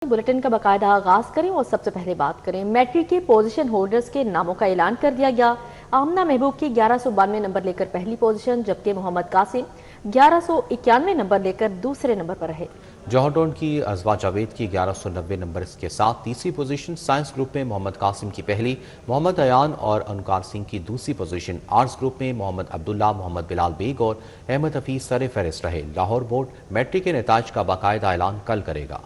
Bulletin का बाकायदा आगाज करें और सबसे पहले बात करें मैट्रिक के पोजीशन होल्डर्स के नामों का ऐलान कर दिया गया। आमना महबूब की 1192 नंबर लेकर पहली पोजीशन, जबकि मोहम्मद कासिम 1191 नंबर लेकर दूसरे नंबर पर रहे। जौहर टाउन की अजवा जावेद की 1190 नंबर के साथ तीसरी पोजीशन, साइंस ग्रुप में मोहम्मद कासिम की पहली, मोहम्मद अयान और अनुकार सिंह की दूसरी पोजीशन, आर्ट्स ग्रुप में मोहम्मद अब्दुल्ला, मोहम्मद बिलाल बेग और अहमद हफीज सर फहरिस्त रहे। लाहौर बोर्ड मैट्रिक के नताज का बाकायदा ऐलान कल करेगा।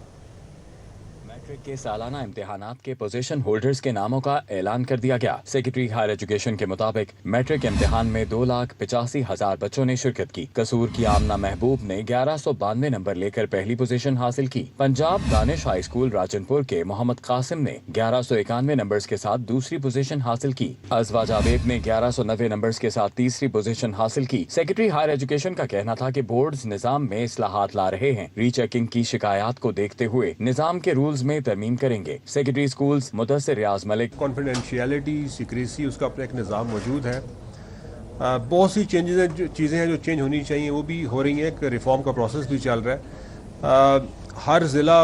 मैट्रिक के सालाना इम्तिहानात के पोजीशन होल्डर्स के नामों का ऐलान कर दिया गया। सेक्रेटरी हायर एजुकेशन के मुताबिक मैट्रिक इम्तिहान में 2,85,000 बच्चों ने शिरकत की। कसूर की आमना महबूब ने 1192 नंबर लेकर पहली पोजीशन हासिल की। पंजाब दानिश हाई स्कूल राजनपुर के मोहम्मद कासिम ने 1191 नंबर्स के साथ दूसरी पोजीशन हासिल की। अजवा जावेद ने 1190 नंबर्स के साथ तीसरी पोजीशन हासिल की। सेक्रेटरी हायर एजुकेशन का कहना था कि बोर्ड निजाम में इस्लाहात ला रहे हैं। रीचेकिंग की शिकायत को देखते हुए निजाम के रूल्स में तरमीम करेंगे। सेक्रेटरी स्कूल्स मुदस्सिर रियाज मलिक, कॉन्फिडेंशियलिटी, सीक्रेसी, उसका अपना एक निज़ाम मौजूद है। बहुत सी चीज़ें हैं जो चेंज होनी चाहिए, वो भी हो रही हैं। एक रिफॉर्म का प्रोसेस भी चल रहा है। हर ज़िला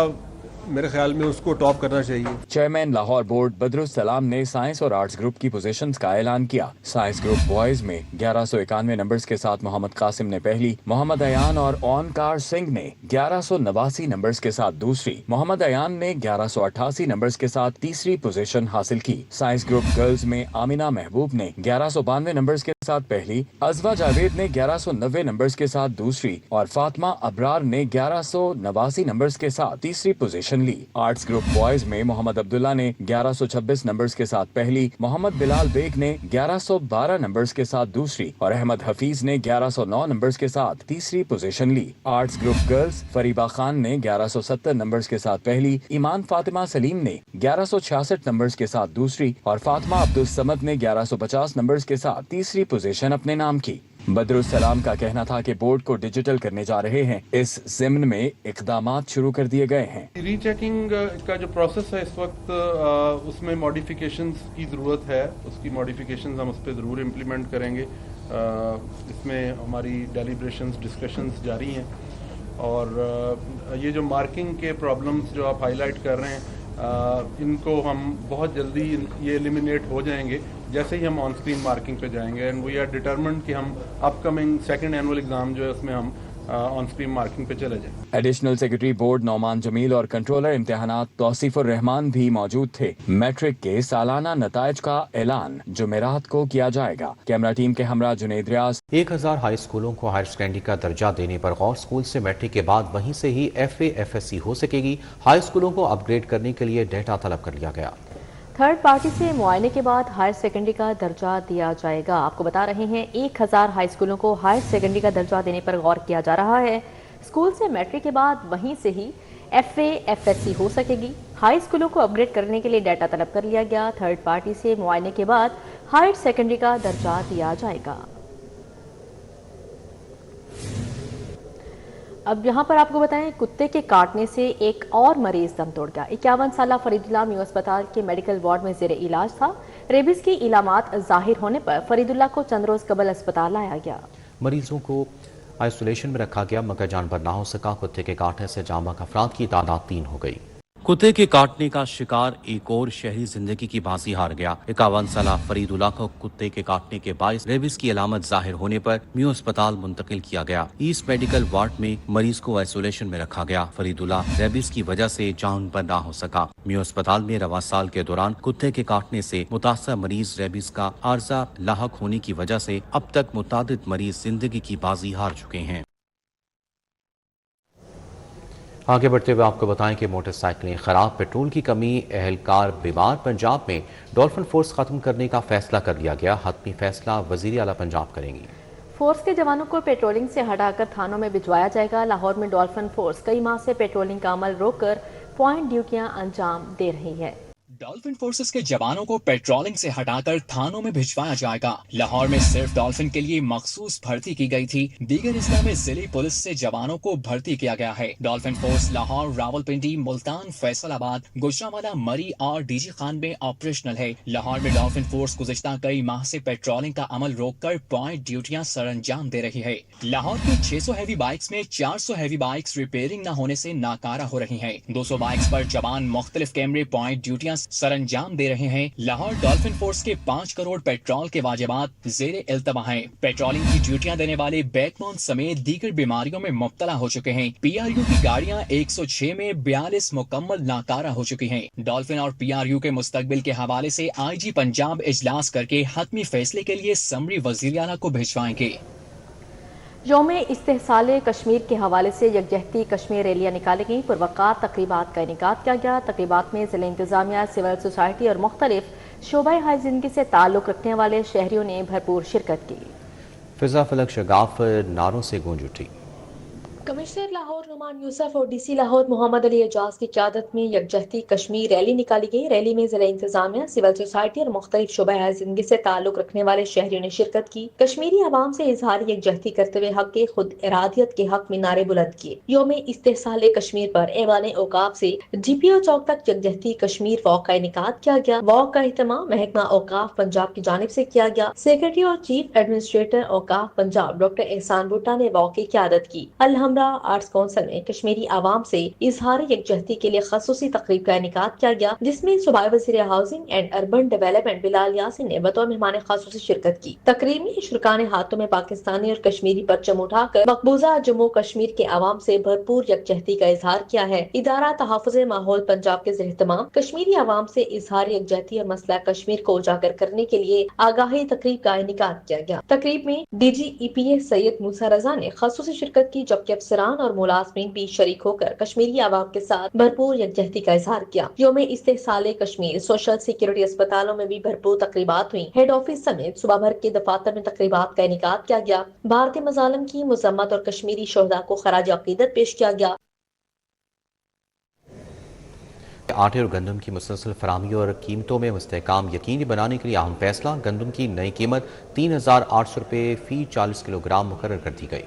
मेरे ख्याल में उसको टॉप करना चाहिए। चेयरमैन लाहौर बोर्ड बदरुस सलाम ने साइंस और आर्ट्स ग्रुप की पोजीशंस का ऐलान किया। साइंस ग्रुप बॉयज में 1191 नंबर्स के साथ मोहम्मद कासिम ने पहली, मोहम्मद अयान और ओनकार सिंह ने 1189 नंबर्स के साथ दूसरी, मोहम्मद अयान ने 1188 नंबर्स के साथ तीसरी पोजीशन हासिल की। साइंस ग्रुप गर्ल्स में आमिना महबूब ने 1192 नंबर्स के साथ पहली, अजवा जावेद ने 1190 नंबर्स के साथ दूसरी और फातिमा अबरार ने 1189 नंबर्स के साथ तीसरी पोजीशन ली। आर्ट्स ग्रुप बॉयज में मोहम्मद अब्दुल्ला ने 1126 नंबर्स के साथ पहली, मोहम्मद बिलाल बेग ने 1112 नंबर्स के साथ दूसरी और अहमद हफीज ने 1109 नंबर्स के साथ तीसरी पोजीशन ली। आर्ट्स ग्रुप गर्ल्स फरीबा खान ने 1170 नंबर्स के साथ पहली, ईमान फातिमा सलीम ने 1166 नंबर्स के साथ दूसरी और फातिमा अब्दुल समद ने 1150 नंबर्स के साथ तीसरी पोजीशन अपने नाम की। बदरुस सलाम का कहना था कि बोर्ड को डिजिटल करने जा रहे हैं। इस ज़िम्न में इक़दामात शुरू कर दिए गए हैं। रीचेकिंग का जो प्रोसेस है इस वक्त उसमें मॉडिफिकेशंस की ज़रूरत है। उसकी मॉडिफिकेशंस हम उस पर ज़रूर इम्प्लीमेंट करेंगे। इसमें हमारी डेलिब्रेशंस, डिस्कशंस जारी हैं और ये जो मार्किंग के प्रॉब्लम्स जो आप हाईलाइट कर रहे हैं इनको हम बहुत जल्दी ये एलिमिनेट हो जाएंगे जैसे ही हम ऑन स्क्रीन मार्किंग पे जाएंगे। एंड वी आर डिटरमिन्ड कि हम अपकमिंग सेकंड एनुअल एग्जाम जो है उसमें हम ऑन स्क्रीन मार्किंग पे चले जाएं। Additional secretary board Nauman Jamil और कंट्रोलर इम्तिहानात तौसीफुर रहमान भी मौजूद थे। मैट्रिक के सालाना नताइज का ऐलान जुमेरात को किया जाएगा। कैमरा टीम के हमरा जुनेद रियाज। 1000 हाई स्कूलों को हायर सेकेंडरी का दर्जा देने पर गौर। स्कूल से मैट्रिक के बाद वहीं से ही FA FSC हो सकेगी। हाई स्कूलों को अपग्रेड करने के लिए डेटा तलब कर लिया गया। थर्ड पार्टी से मुआयने के बाद हायर सेकेंडरी का दर्जा दिया जाएगा। आपको बता रहे हैं 1000 हाई स्कूलों को हायर सेकेंडरी का दर्जा देने पर गौर किया जा रहा है। स्कूल से मैट्रिक के बाद वहीं से ही FA FSC हो सकेगी। हाई स्कूलों को अपग्रेड करने के लिए डाटा तलब कर लिया गया। थर्ड पार्टी से मुआयने के बाद हायर सेकेंडरी का दर्जा दिया जाएगा। अब यहाँ पर आपको बताएं, कुत्ते के काटने से एक और मरीज दम तोड़ गया। 51 साला फरीदुल्ला म्यू अस्पताल के मेडिकल वार्ड में जेर इलाज था। रेबीज की इलामात जाहिर होने पर फरीदुल्ला को चंद रोज कबल अस्पताल लाया गया। मरीजों को आइसोलेशन में रखा गया मगर जानबर ना हो सका। कुत्ते के काटने से जाँ बहक अफराद की तादाद 3 हो गई। कुत्ते के काटने का शिकार एक और शहरी जिंदगी की बाजी हार गया। 51 साला फरीदुल्ला को कुत्ते के काटने के बायस रेबीज की अलामत जाहिर होने पर म्यू अस्पताल मुंतकिल किया गया। ईस्ट मेडिकल वार्ड में मरीज को आइसोलेशन में रखा गया। फरीदुल्ला रेबीज की वजह से जान पर ना हो सका। म्यू अस्पताल में रवा साल के दौरान कुत्ते के काटने से मुतासर मरीज रेबीज का आर्जा लाहक होने की वजह से अब तक मुतादिद मरीज जिंदगी की बाजी हार चुके हैं। आगे बढ़ते हुए आपको बताएं कि मोटरसाइकिलें खराब, पेट्रोल की कमी, एहलकार बीमार। पंजाब में डॉल्फिन फोर्स खत्म करने का फैसला कर लिया गया। हतमी फैसला वजीर आला पंजाब करेंगी। फोर्स के जवानों को पेट्रोलिंग से हटाकर थानों में भिजवाया जाएगा। लाहौर में डॉल्फिन फोर्स कई माह से पेट्रोलिंग का अमल रोककर पॉइंट ड्यूटियां अंजाम दे रही है। डॉल्फिन फोर्सेस के जवानों को पेट्रोलिंग से हटाकर थानों में भिजवाया जाएगा। लाहौर में सिर्फ डॉल्फिन के लिए मखसूस भर्ती की गई थी। दीगर अजला में जिले पुलिस से जवानों को भर्ती किया गया है। डॉल्फिन फोर्स लाहौर, रावलपिंडी, मुल्तान, फैसलाबाद, गुजरांवाला, मरी और डीजी खान में ऑपरेशनल है। लाहौर में डॉल्फिन फोर्स गुज़िश्ता कई माह से पेट्रोलिंग का अमल रोककर पॉइंट ड्यूटियां सरअंजाम दे रही है। लाहौर की 600 हैवी बाइक्स में 400 हैवी बाइक्स रिपेयरिंग न होने से नाकारा हो रही हैं। 200 बाइक्स पर जवान मुख्तलिफ कैमरे पॉइंट ड्यूटियां सरअंजाम दे रहे हैं। लाहौर डॉल्फिन फोर्स के 5 करोड़ पेट्रोल के वाजिबात ज़ेरे इल्तवा हैं। पेट्रोलिंग की ड्यूटियां देने वाले बैकबोन समेत दीगर बीमारियों में मुब्तला हो चुके हैं। PRU की गाड़ियां 106 में 42 मुकम्मल नाकारा हो चुकी हैं। डॉल्फिन और PRU के मुस्तकबिल के हवाले से IG पंजाब इजलास करके हतमी फैसले के लिए समरी वज़ीर आला को भिजवाएंगे। यौम इस्तेहसाल कश्मीर के हवाले से यकजहती कश्मीर रैलियाँ निकाली गईं। पुरवकार तकरीबात का इनेकाद किया गया। तकरीबात में ज़िला इंतज़ामिया, सिविल सोसाइटी और मुख्तलिफ शोबा हाई ज़िंदगी से ताल्लुक़ रखने वाले शहरियों ने भरपूर शिरकत की। फिजा फलक शगाफ नारों से गूंज उठी। कमिश्नर लाहौर नुमान यूसुफ और DC लाहौर मोहम्मद अली एजाज की क़यादत में यकजहती कश्मीर रैली निकाली गई। रैली में ज़िला इंतज़ामिया, सिविल सोसाइटी और मुख्तलिफ शोबा ज़िंदगी से ताल्लुक़ रखने वाले शहरियों ने शिरकत की। कश्मीरी अवाम से इजहार यकजहती करते हुए हक के खुद इरादियत के हक में नारे बुलंद किए। यौम इस्तेहसाल कश्मीर पर ऐवान औकाफ से GPO चौक तक यकजहती कश्मीर वॉक का इनेकाद किया गया। वॉक का एहतमाम महकमा औकाफ पंजाब की जानिब से किया गया। सेक्रेटरी और चीफ एडमिनिस्ट्रेटर औकाफ पंजाब डॉक्टर एहसान भुट्टा ने वॉक की क़यादत की। आर्ट्स काउंसिल में कश्मीरी आवाम से इजहार यकजहती के लिए खसूसी तकरीब का इनेकाद किया गया, जिसमें सूबाई वज़ीर housing and urban development Bilal Yasin ने बतौर मेहमान खसूसी शिरकत की। तकरीब में शुरका ने हाथों में पाकिस्तानी और कश्मीरी परचम उठाकर मकबूजा जम्मू कश्मीर के आवाम से भरपूर यकजहती का इजहार किया है। इदारा तहफ़्फ़ुज़ माहौल पंजाब के ज़ेर-ए-एहतमाम कश्मीरी आवाम से इजहार यकजहती और मसला कश्मीर को उजागर करने के लिए आगाही तकरीब का इनेकाद किया गया। तकरीब में DG EPA सैयद मूसा रजा ने खसूसी शिरकत की, जबकि अफसरान और मुलाज़मीन भी शरीक होकर कश्मीरी आवाम के साथ भरपूर यकजहती का इजहार किया। यौम इस्तेहसाल कश्मीर सोशल सिक्योरिटी अस्पतालों में भी भरपूर तकरीबात हुई। हेड ऑफिस समेत सूबा भर के दफातर में तकरीबात का इनेकाद किया गया। भारतीय मज़ालिम की मज़म्मत और कश्मीरी शोहदा को खराज अकीदत पेश किया गया। आटे और गंदम की मुसलसल फराहमी और कीमतों में इस्तेहकाम यकीनी बनाने के लिए अहम फैसला। गंदम की नई कीमत 3,800 रुपये फी 40 किलोग्राम मुकर्रर कर दी गई।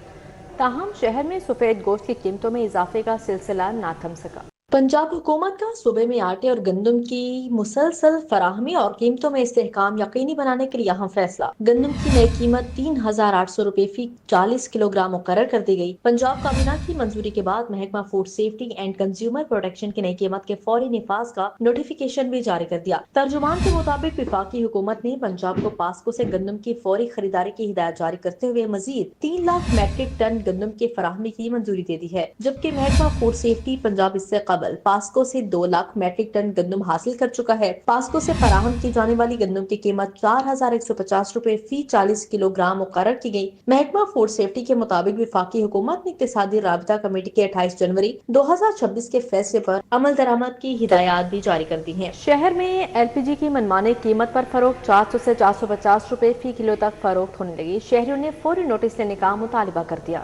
ताहम शहर में सफेद गोश्त की कीमतों में इजाफे का सिलसिला ना थम सका। पंजाब हुकूमत का सूबे में आटे और गंदम की मुसलसल फराहमी और कीमतों में इस्तेहकाम यकीनी बनाने के लिए अहम फैसला। गंदम की नई कीमत 3,800 रुपये फी 40 किलोग्राम मुकर्रर कर दी गई। पंजाब काबीना की मंजूरी के बाद महकमा food safety and consumer protection की नई कीमत के फौरी निफाज का नोटिफिकेशन भी जारी कर दिया। तर्जुमान के मुताबिक विफाकी हुकूमत ने पंजाब को पास्को से गंदम की फौरी खरीदारी की हिदायत जारी करते हुए मजीद 3 लाख मैट्रिक टन गंदम के फराहमी की मंजूरी दे दी है, जबकि महकमा फूड सेफ्टी पंजाब इससे पास्को से 2 लाख मैट्रिक टन गंदम हासिल कर चुका है। पास्को से फराहम की जाने वाली गंदम की कीमत 4,150 रुपए फी 40 किलोग्राम मुकर्रर की गई। महकमा फूड सेफ्टी के मुताबिक विफाकी हुकूमत ने इक्तिसादी राबता कमेटी के 28 जनवरी 2026 के फैसले पर अमल दरामद की हिदायत भी जारी कर दी है। शहर में LPG की मनमानी कीमत पर फरोख्त 400 से 450 रुपए फी किलो तक फरोख्त होने लगी। शहरियों ने फौरी नोटिस लेने का मुतालिबा कर दिया।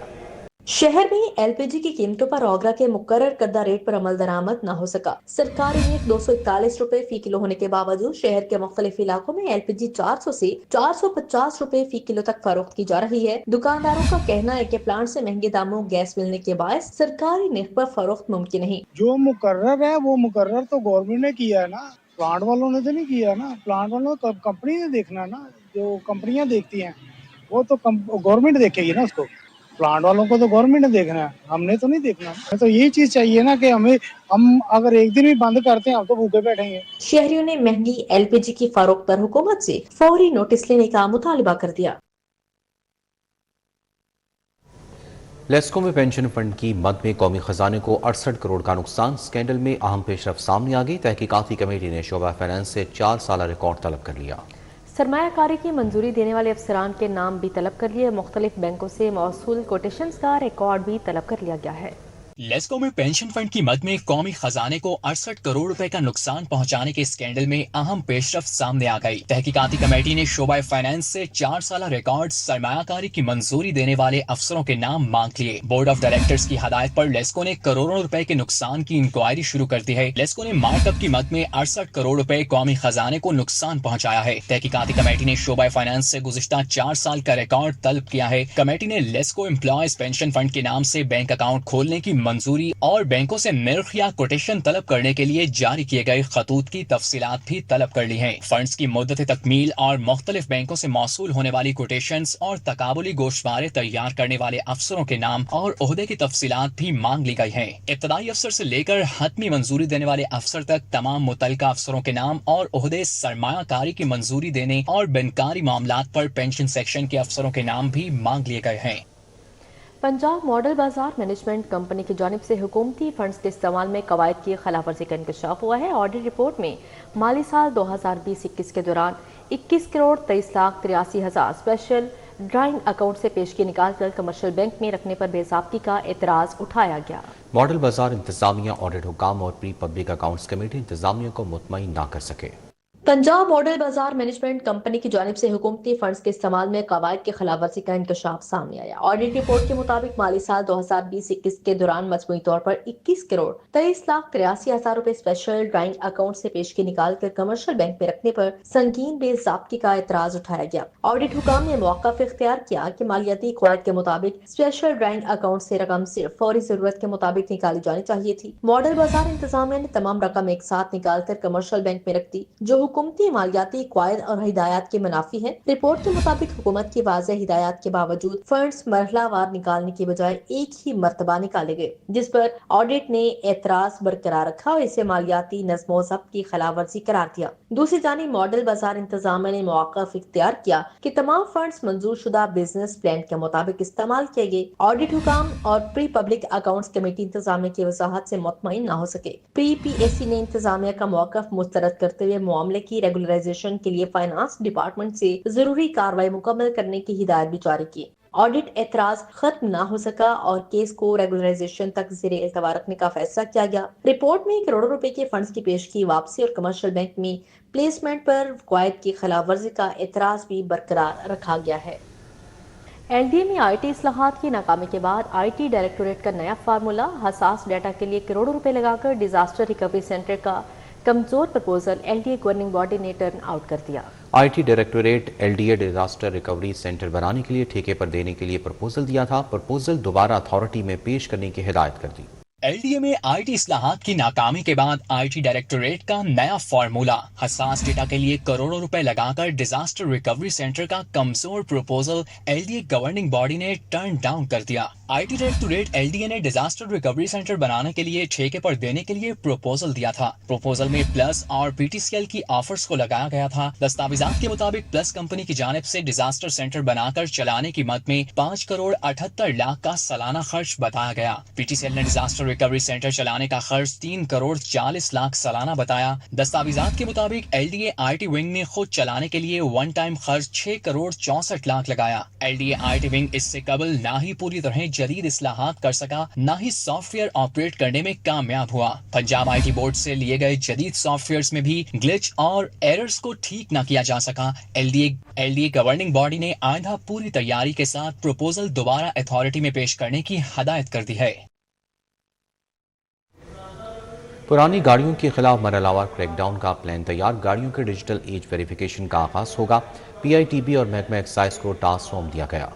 शहर में LPG की कीमतों पर ओगरा के मुकर्रर करदा रेट पर अमल दरामद न हो सका। सरकारी रेट 241 रुपए फी किलो होने के बावजूद शहर के मुख्तलिफ इलाकों में LPG 400 से 450 रुपए फी किलो तक फरोख्त की जा रही है। दुकानदारों का कहना है कि प्लांट से महंगे दामों गैस मिलने के बायस सरकारी निर्ख पर फरोख्त मुमकिन नहीं। जो मुकर्रर है वो मुकर्रर तो गवर्नमेंट ने किया है ना, प्लांट वालों ने तो नहीं किया ना। प्लांट वालों को कंपनी ने देखना ना, जो कंपनियां देखती हैं वो तो गवर्नमेंट देखेगी ना उसको। प्लांट वालों को तो गवर्नमेंट ने देखना है, हमने तो नहीं देखना। तो यही चीज चाहिए ना कि हम अगर एक दिन भी बंद करते हैं हम तो भूखे बैठेंगे। शहरियों ने महंगी LPG की फरोख्त पर हुकूमत से फौरी नोटिस लेने का मुतालिबा कर दिया। लेस्को में पेंशन फंड की मद में कौमी खजाने को 68 करोड़ का नुकसान। स्कैंडल में अहम पेशरफ सामने आ गई। तहकीकाती कमेटी ने शोबा फाइनेंस से 4 साल रिकॉर्ड तलब कर लिया। सरमायाकारी की मंजूरी देने वाले अफसरान के नाम भी तलब कर लिए। मुख्तलिफ बैंकों से मौसूल कोटेशंस का रिकॉर्ड भी तलब कर लिया गया है। लेस्को में पेंशन फंड की मद में कौमी खजाने को 68 करोड़ रुपए का नुकसान पहुंचाने के स्कैंडल में अहम पेशरफ्त सामने आ गई। तहकीकाती कमेटी ने शोबा फाइनेंस से 4 साल रिकॉर्ड सरमायाकारी की मंजूरी देने वाले अफसरों के नाम मांग लिए। बोर्ड ऑफ डायरेक्टर्स की हदायत पर लेस्को ने करोड़ों रुपए के नुकसान की इंक्वायरी शुरू कर दी है। लेस्को ने मार्कअप की मद में 68 करोड़ रुपए कौमी खजाने को नुकसान पहुंचाया है। तहकीकाती कमेटी ने शोबा फाइनेंस से गुज़िश्ता 4 साल का रिकॉर्ड तलब किया है। कमेटी ने लेस्को एम्प्लॉयज पेंशन फंड के नाम से बैंक अकाउंट खोलने की मंजूरी और बैंकों से निर्ख या कोटेशन तलब करने के लिए जारी किए गए खतूत की तफसीलात भी तलब कर ली हैं। फंड्स की मुद्दत तकमील और मुख्तलिफ बैंकों से मौसूल होने वाली कोटेशंस और तकाबुली गोशवारे तैयार करने वाले अफसरों के नाम और ओहदे की तफसीलात भी मांग ली गई हैं। इब्तदाई अफसर से लेकर हतमी मंजूरी देने वाले अफसर तक तमाम मुतल्लिका अफसरों के नाम और ओहदे सरमायाकारी की मंजूरी देने और बनकारी मामलात पर पेंशन सेक्शन के अफसरों के नाम भी मांग लिए गए हैं। पंजाब मॉडल बाजार मैनेजमेंट कंपनी की जानिब से हुकूमती फंड्स के इस्तेमाल में कवायद की खिलाफवर्जी का इंकशाफ हुआ है। ऑडिट रिपोर्ट में माली साल 2020-21 के दौरान 21 करोड़ 23 लाख 83 हज़ार स्पेशल ड्राइंग अकाउंट से पेशगी निकाल कर कमर्शियल बैंक में रखने पर बेज़ाब्ती का एतराज़ उठाया गया। मॉडल बाजार इंतजामिया ऑडिट हुकाम और प्री पब्लिक अकाउंट्स कमेटी इंतजामिया को मुतमईन ना कर सके। पंजाब मॉडल बाजार मैनेजमेंट कंपनी की जानिब से हुकूमती फंड्स के इस्तेमाल में कवायद की खिलाफवर्जी का इंकशाफ सामने आया। ऑडिट रिपोर्ट के मुताबिक माली साल 2020-21 के दौरान मजमूई तौर पर 21 करोड़ 23 लाख 83 हज़ार रुपए स्पेशल ड्राइंग अकाउंट से पेशगी निकाल कर कमर्शियल बैंक में रखने पर संगीन बेज़ाब्ती का एतराज उठाया गया। ऑडिट हुकाम ने मौक़िफ़ इख्तियार किया कि मालियाती क़वायद के मुताबिक स्पेशल ड्राइंग अकाउंट से रकम सिर्फ फौरी जरूरत के मुताबिक निकाली जानी चाहिए थी। मॉडल बाजार इंतजामिया ने तमाम रकम एक साथ निकाल कर कमर्शियल बैंक में रख दी, जो हुकूमती मालियाती क़वायद और हिदायत के मुनाफी है। रिपोर्ट के मुताबिक हुकूमत की वाज़ेह हिदायत के बावजूद फंड्स मरहलावार निकालने की बजाय एक ही मरतबा निकाले गए, जिस पर ऑडिट ने एतराज बरकरार रखा और इसे मालियाती नज़्म ज़ब्त की खिलाफवर्जी करार दिया। दूसरी जानिब मॉडल बाजार इंतजामिया ने मौक़िफ़ इख्तियार किया कि तमाम फंड्स मंजूर शुदा बिजनेस प्लान के मुताबिक इस्तेमाल किए गए। ऑडिट हुकाम और प्री पब्लिक अकाउंट्स कमेटी इंतजामिया की वजाहत से मुतमईन न हो सके। PPAC ने इंतजामिया का मौक़िफ़ मुस्तरद करते हुए मामले की रेगुलराइजेशन के लिए फाइनेंस डिपार्टमेंट से जरूरी कार्रवाई मुकम्मल करने की हिदायत भी जारी की। ऑडिट एतराज खत्म न हो सका और केस को रेगुलराइजेशन तक ज़ेरे इल्तवा रखने का फैसला किया गया। रिपोर्ट में करोड़ों रुपए के फंड्स की पेशगी वापसी और कमर्शियल बैंक में प्लेसमेंट पर क़वायद की खिलाफवर्जी का एतराज भी बरकरार रखा गया है। LDA में IT इस्लाहात की नाकामी के बाद IT डायरेक्टोरेट का नया फार्मूला हसास डाटा के लिए करोड़ों रुपए लगाकर डिजास्टर रिकवरी सेंटर का कमजोर प्रपोजल LDA गवर्निंग बॉडी ने टर्न आउट कर दिया। IT directorate LDA disaster recovery centre बनाने के लिए ठेके पर देने के लिए प्रपोजल दिया था। प्रपोजल दोबारा अथॉरिटी में पेश करने की हिदायत कर दी। LDA में IT इस्लाहात की नाकामी के बाद IT डायरेक्टोरेट का नया फार्मूला हसास डेटा के लिए करोड़ों रुपए लगाकर डिजास्टर रिकवरी सेंटर का कमजोर प्रपोजल LDA गवर्निंग बॉडी ने टर्न डाउन कर दिया। IT डायरेक्टोरेट LDA ने डिजास्टर रिकवरी सेंटर बनाने के लिए ठेके पर देने के लिए प्रपोजल दिया था। प्रपोजल में प्लस और PTCL की ऑफर्स को लगाया गया था। दस्तावेजात के मुताबिक प्लस कंपनी की जानिब से डिजास्टर सेंटर बनाकर चलाने की मद में 5 करोड़ 78 लाख का सालाना खर्च बताया गया। PTCL ने डिजास्टर रिकवरी सेंटर चलाने का खर्च 3 करोड़ 40 लाख सालाना बताया। दस्तावेजात के मुताबिक LDA IT विंग ने खुद चलाने के लिए वन टाइम खर्च 6 करोड़ 64 लाख लगाया। LDA IT विंग इससे कबल ना ही पूरी तरह जदीद इस्लाहात कर सका, ना ही सॉफ्टवेयर ऑपरेट करने में कामयाब हुआ। पंजाब IT बोर्ड से लिए गए जदीद सॉफ्टवेयर्स में भी ग्लिच और एरर्स को ठीक न किया जा सका। LDA गवर्निंग बॉडी ने आइंदा पूरी तैयारी के साथ प्रपोजल दोबारा अथॉरिटी में पेश करने की हदायत कर दी है। पुरानी गाड़ियों के खिलाफ मरहलावार क्रैकडाउन का प्लान तैयार। गाड़ियों के डिजिटल एज वेरिफिकेशन का आगाज होगा। PITB और महकमा एक्साइज को टास्क सौंप दिया गया।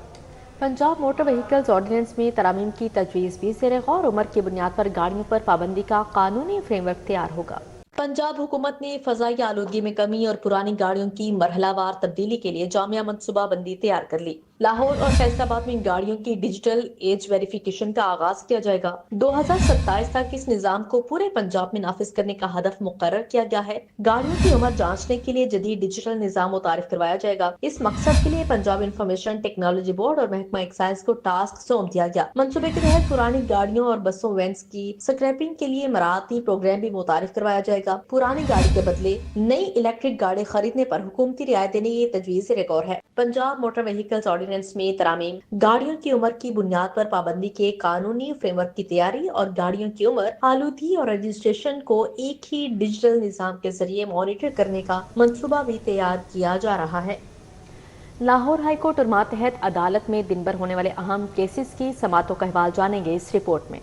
पंजाब मोटर व्हीकल्स ऑर्डिनेंस में तरमीम की तजवीज़ भी ज़ेरे गौर। उम्र की बुनियाद पर गाड़ियों पर पाबंदी का कानूनी फ्रेमवर्क तैयार होगा। पंजाब हुकूमत ने फ़ज़ाई आलूदगी में कमी और पुरानी गाड़ियों की मरहलावार तब्दीली के लिए जामिया मनसूबा बंदी तैयार कर ली। लाहौर और फैसलाबाद में गाड़ियों की डिजिटल एज वेरिफिकेशन का आगाज किया जाएगा। 2027 तक इस निज़ाम को पूरे पंजाब में नाफिज करने का हदफ मुकर्रर किया गया है। गाड़ियों की उम्र जांचने के लिए जदीद डिजिटल निज़ाम मुतारिफ करवाया जाएगा। इस मकसद के लिए पंजाब इंफॉर्मेशन टेक्नोलॉजी बोर्ड और महकमा एक्साइज को टास्क सौंप दिया गया। मंसूबे के तहत पुरानी गाड़ियों और बसों वैन्स की स्क्रैपिंग के लिए मराती प्रोग्राम भी मुतारिफ करवाया जाएगा। गा। पुरानी गाड़ी के बदले नई इलेक्ट्रिक गाड़ी खरीदने पर हुकूमती रियायत देने की तजवीज़ एक और है। पंजाब मोटर व्हीकल्स ऑर्डिनेंस में तरामीम, गाड़ियों की उम्र की बुनियाद पर पाबंदी के कानूनी फ्रेमवर्क की तैयारी और गाड़ियों की उम्र, आलूदगी और रजिस्ट्रेशन को एक ही डिजिटल निज़ाम के जरिए मॉनिटर करने का मंसूबा भी तैयार किया जा रहा है। लाहौर हाई कोर्ट और मातहत अदालत में दिन भर होने वाले अहम केसेस की समाअतों का अहवाल जानेंगे इस रिपोर्ट में।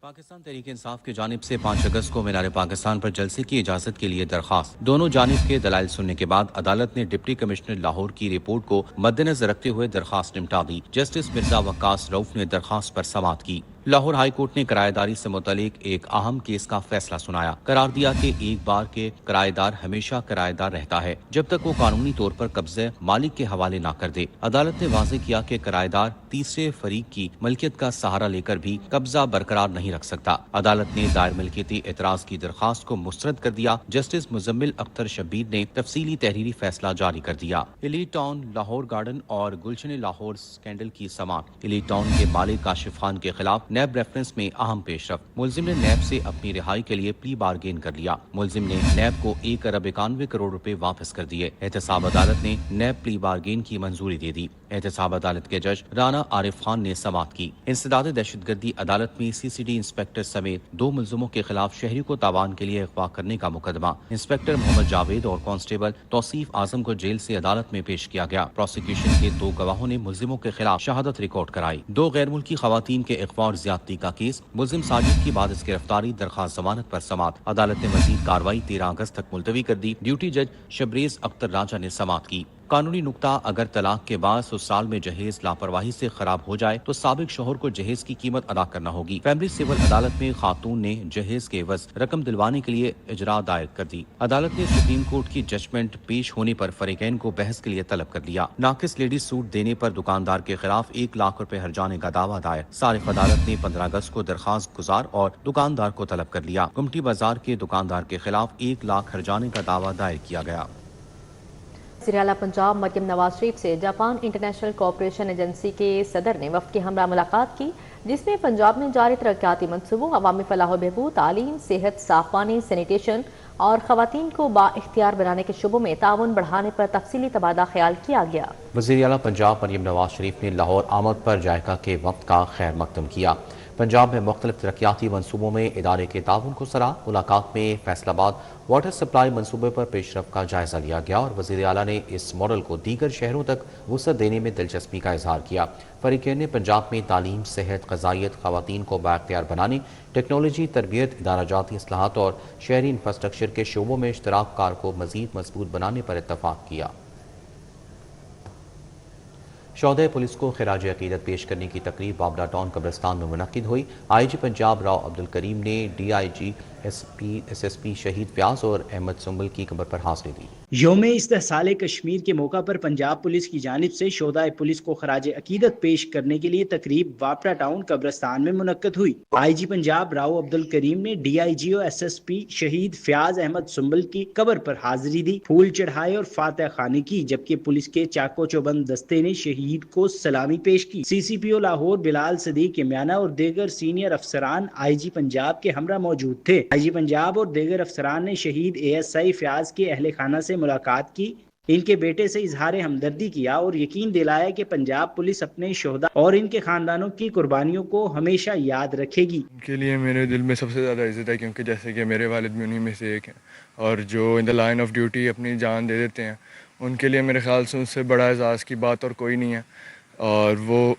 पाकिस्तान तहरीक इंसाफ की जानिब से 5 अगस्त को मीनार पाकिस्तान पर जलसे की इजाजत के लिए दरखास्त। दोनों जानिब के दलाइल सुनने के बाद अदालत ने डिप्टी कमिश्नर लाहौर की रिपोर्ट को मद्देनजर रखते हुए दरखास्त निपटा दी। जस्टिस मिर्जा वक्कास रऊफ ने दरखास्त पर समाअत की। लाहौर हाई कोर्ट ने किराएदारी से मुतालिक एक अहम केस का फैसला सुनाया। करार दिया कि एक बार के किराएदार हमेशा किराएदार रहता है जब तक वो कानूनी तौर पर कब्जे मालिक के हवाले ना कर दे। अदालत ने वाज़ेह किया कि किराएदार तीसरे फरीक की मलकियत का सहारा लेकर भी कब्जा बरकरार नहीं रख सकता। अदालत ने दायर मिल्कियती एतराज की दरखास्त को मुस्तरद कर दिया। जस्टिस मुजम्मिल अख्तर शब्बीर ने तफसीली तहरीरी फैसला जारी कर दिया। एलीट टाउन लाहौर गार्डन और गुलशन लाहौर स्कैंडल की समाअत। एलीट टाउन के मालिक काशिफ खान के खिलाफ नैब रेफरेंस में अहम पेशरफ। मुलजिम ने नैब से अपनी रिहाई के लिए प्ली बारगेन कर लिया। मुलजिम ने नैब को 1 अरब 91 करोड़ रुपए वापस कर दिए। एहतसाब अदालत ने नैब प्ली बारगेन की मंजूरी दे दी। एहतसाब अदालत के जज राना आरिफ खान ने समाअत की। इंसदाद दहशतगर्दी अदालत में CCD इंस्पेक्टर समेत 2 मुलजिमों के खिलाफ शहरी को तावान के लिए अगवा करने का मुकदमा। इंस्पेक्टर मोहम्मद जावेद और कांस्टेबल तौसीफ आजम को जेल से अदालत में पेश किया गया। प्रोसिक्यूशन के 2 गवाहों ने मुलजिमों के खिलाफ शहादत रिकॉर्ड कराई। 2 गैर मुल्की खवातीन के अगवा और ज्यादती का केस। मुलजिम साजिद की बाद गिरफ्तारी दरखास्त जमानत पर समाअत। अदालत ने मजीद कार्रवाई 13 अगस्त तक मुलतवी कर दी। ड्यूटी जज शबरेज अख्तर राजा ने समाअत की। कानूनी नुक्ता, अगर तलाक के बाद ससुराल में जहेज लापरवाही से खराब हो जाए तो साबिक शोहर को जहेज की कीमत अदा करना होगी। फैमिली सिविल अदालत में खातून ने जहेज के एवज रकम दिलवाने के लिए इजरा दायर कर दी। अदालत ने सुप्रीम कोर्ट की जजमेंट पेश होने पर फरीकैन को बहस के लिए तलब कर लिया। नाकिस लेडीज सूट देने पर दुकानदार के खिलाफ 1 लाख रुपए हर्जाने का दावा दायर। सारिफ अदालत ने 15 अगस्त को दरखास्त गुजार और दुकानदार को तलब कर लिया। गुमटी बाजार के दुकानदार के खिलाफ 1 लाख हर्जाने का दावा दायर किया गया। वज़ीर आला पंजाब मरियम नवाज शरीफ से जापान इंटरनेशनल कोऑपरेशन एजेंसी के सदर ने वफ़द के हमरा मुलाकात की, जिसमें पंजाब में जारी तरक्याती मंसूबों, अवामी फलाह बहबूद, तालीम, सेहत, साफ पानी, सैनिटेशन और खवातीन को बाइख्तियार बनाने के शुबों में ताउन बढ़ाने पर तफसीली तबादला ख्याल किया गया। वज़ीर आला पंजाब मरियम नवाज शरीफ ने लाहौर आमद पर जायका के वक्त का खैर मकदम किया। पंजाब में मुख्तलिफ तरक्याती मनसूबों में इदारे के ताउन को सराहा। मुलाकात में फैसलाबाद वाटर सप्लाई मनसूबे पर पेशरफ का जायजा लिया गया और वज़ीर आला ने इस मॉडल को दीगर शहरों तक वसअत देने में दिलचस्पी का इजहार किया। फरीकैन ने पंजाब में तालीम, सेहत, ग़ज़ाइयत, ख़वातीन को बाइख्तियार बनाने, टेक्नोलॉजी, तरबियत, इदारा जाती इस्लाहात और शहरी इंफ्रास्ट्रक्चर के शोबों में इश्तराक कार को मज़ीद मजबूत बनाने पर इत्तफाक किया। शोहदाए पुलिस को खिराज अकीदत पेश करने की तकरीब बाबला टाउन कब्रिस्तान में मुनक्किद हुई। IG पंजाब राव अब्दुल करीम ने DIG SSP शहीद व्यास और अहमद सुंबल की कब्र पर हाज़िरी दी। यौम इस्तेहसाल कश्मीर के मौका पर पंजाब पुलिस की जानिब से शोहदाए पुलिस को खराज अकीदत पेश करने के लिए तकरीब बाबला टाउन कब्रिस्तान में मुनक्किद हुई। IG पंजाब राव अब्दुल करीम ने DIG और SSP शहीद फयाज अहमद सुंबल की कब्र पर हाजिरी दी, फूल चढ़ाए और फातह खानी की, जबकि पुलिस के चाको चौबंद दस्ते ने शहीद को सलामी पेश की। CCPO लाहौर बिलाल सदीक इमराना और दीगर सीनियर अफसरान IG पंजाब के हमरा मौजूद थे। IG पंजाब और दीगर अफसरान ने शहीद ASI फयाज के अहले खाना से मुलाकात की, इनके बेटे से इजहार हमदर्दी किया और यकीन दिलाया कि पंजाब पुलिस अपने शोहदा और इनके खानदानों की कुर्बानियों को हमेशा याद रखेगी। उनके लिए मेरे दिल में सबसे ज़्यादा इज्जत है, क्योंकि जैसे कि मेरे वालिद भी उन्हीं में से एक हैं और जो in the line of duty अपनी जान दे देते हैं, उनके लिए मेरे ख्याल से उससे बड़ा एजाज़ की बात और कोई नहीं है। और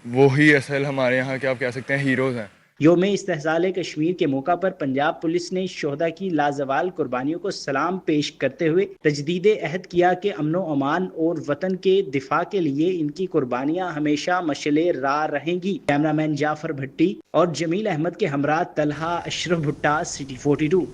वो ही असल हमारे यहाँ के आप कह सकते हैं हीरोज़ हैं। यौम इस्तेहसाल कश्मीर के मौका पर पंजाब पुलिस ने शोहदा की लाजवाल कुर्बानियों को सलाम पेश करते हुए तजदीद अहद किया कि अमनो अमान और वतन के दिफा के लिए इनकी कुर्बानियां हमेशा मशले राह रहेंगी। कैमरामैन जाफर भट्टी और जमील अहमद के हमरा तलहा अशरफ भुट्टा, सिटी 42।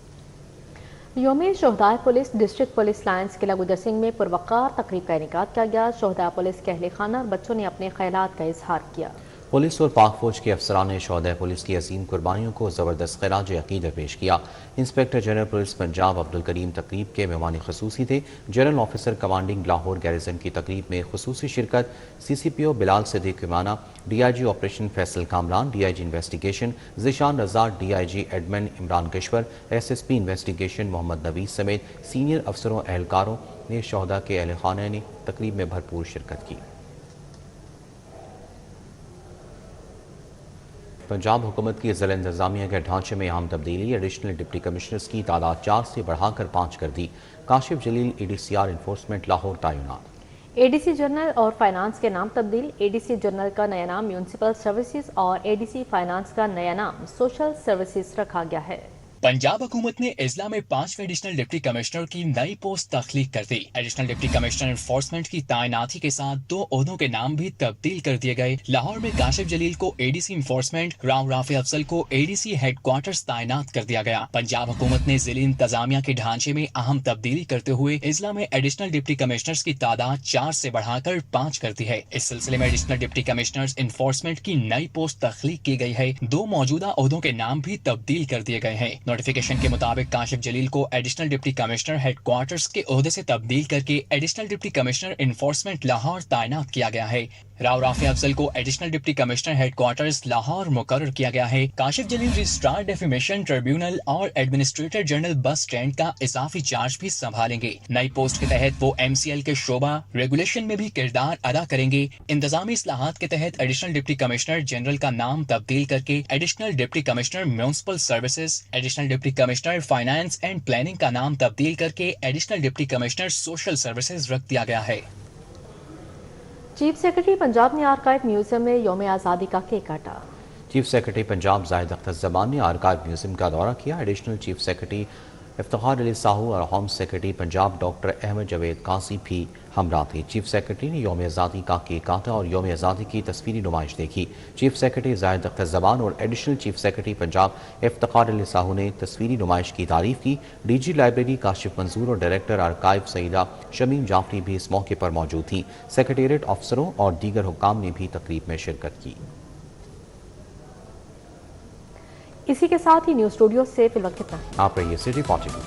यौम शोहदाए पुलिस डिस्ट्रिक्ट पुलिस लाइन्स किला गुजर सिंह में पुरवकार तकरीब का इनेकाद किया गया। शोहदा पुलिस के अहले खाना और बच्चों ने अपने ख्यालात का इजहार किया। पुलिस और पाक फौज के अफसरान ने शोहदा पुलिस की अजीम कुर्बानियों को ज़बरदस्त खराज अकीदत पेश किया। Inspector general police Punjab Abdul Karim तकरीब के मेहमान खसूसी थे। General officer commanding Lahore garrison की तकरीब में खसूसी शिरकत CCPO Bilal Siddique Imana, DIG operation Faisal Kamran, DIG investigation Zeeshan Raza, DIG admin Imran Kishwar, SSP investigation Mohammad Navees समेत सीनियर अफसरों एहलकारों ने शोहदा के अहल खाना ने तकरीब में भरपूर शिरकत की। पंजाब हुकूमत की ज़िला इंतज़ामिया के ढांचे में अहम तब्दीली, एडिशनल डिप्टी कमिश्नर्स की तादाद 4 से बढ़ाकर 5 कर दी। काशिफ जलील ADCR इन्फोर्समेंट लाहौर तैनात। ADC जनरल और फाइनेंस के नाम तब्दील। ADC जनरल का नया नाम म्यूनसिपल सर्विसेज और ADC फाइनेंस का नया नाम सोशल सर्विसेज रखा गया है। पंजाब हुकूमत ने इजला में 5वें एडिशनल डिप्टी कमिश्नर की नई पोस्ट तख्लीक कर दी। एडिशनल डिप्टी कमिश्नर इन्फोर्समेंट की तैनाती के साथ 2 ओहदों के नाम भी तब्दील कर दिए गए। लाहौर में काशिफ जलील को ADC enforcement, Rao Rafe Afzal को ADC हेडक्वार्टर्स तैनात कर दिया गया। पंजाब हुकूमत ने जिले इंतजामिया के ढांचे में अहम तब्दीली करते हुए इजला में एडिशनल डिप्टी कमिश्नर्स की तादाद 4 से बढ़ाकर 5 कर दी है। इस सिलसिले में एडिशनल डिप्टी कमिश्नर्स इन्फोर्समेंट की नई पोस्ट तख्लीक की गई है। 2 मौजूदा ओहदों के नाम भी तब्दील कर दिए गए हैं। नोटिफिकेशन के मुताबिक काशिफ जलील को एडिशनल डिप्टी कमिश्नर हेडक्वार्टर्स के ओहदे से तब्दील करके additional deputy commissioner enforcement Lahore तैनात किया गया है। राव राफे अफजल को additional deputy commissioner headquarters Lahore मुकर्रर किया गया है। काशिफ जलील रजिस्ट्रार डेफेमेशन ट्रिब्यूनल और एडमिनिस्ट्रेटर जनरल बस स्टैंड का इजाफी चार्ज भी संभालेंगे। नई पोस्ट के तहत वो MCL के शोबा रेगुलेशन में भी किरदार अदा करेंगे। इंतजामी इस्लाहात के तहत एडिशनल डिप्टी कमिश्नर जनरल का नाम तब्दील करके additional deputy commissioner municipal services, additional deputy commissioner finance and planning का नाम तब्दील करके additional deputy commissioner social services रख दिया गया है। चीफ सेक्रेटरी पंजाब ने आर्काइव म्यूजियम में यौम आज़ादी का केक काटा। चीफ सेक्रेटरी पंजाब जाहिद अख्तर ज़मान ने आर्काइव म्यूजियम का दौरा किया। Additional chief secretary Iftikhar Ali Sahu और home secretary Punjab doctor Ahmad Javed Qazi भी हमरा थे। चीफ सेक्रेटरी ने यौम आज़ादी का केक काटा और यौम आज़ादी की तस्वीरी नुमाइश देखी। चीफ सेक्रेटरी जाहिद अख्तर ज़मान और additional chief secretary Punjab Iftikhar Ali Sahu ने तस्वीरी नुमाइश की तारीफ की। DG लाइब्रेरी काशिफ मंजूर और डायरेक्टर आर्काइव सईदा शमीम जाफरी भी इस मौके पर मौजूद थी। सेक्रेटेरिएट अफसरों और दीगर हुक्काम ने भी तकरीब में शिरकत की। इसी के साथ ही न्यूज़ स्टूडियो से फिलहाल कितना। आप रहिए सिटी पहुंचेंगे।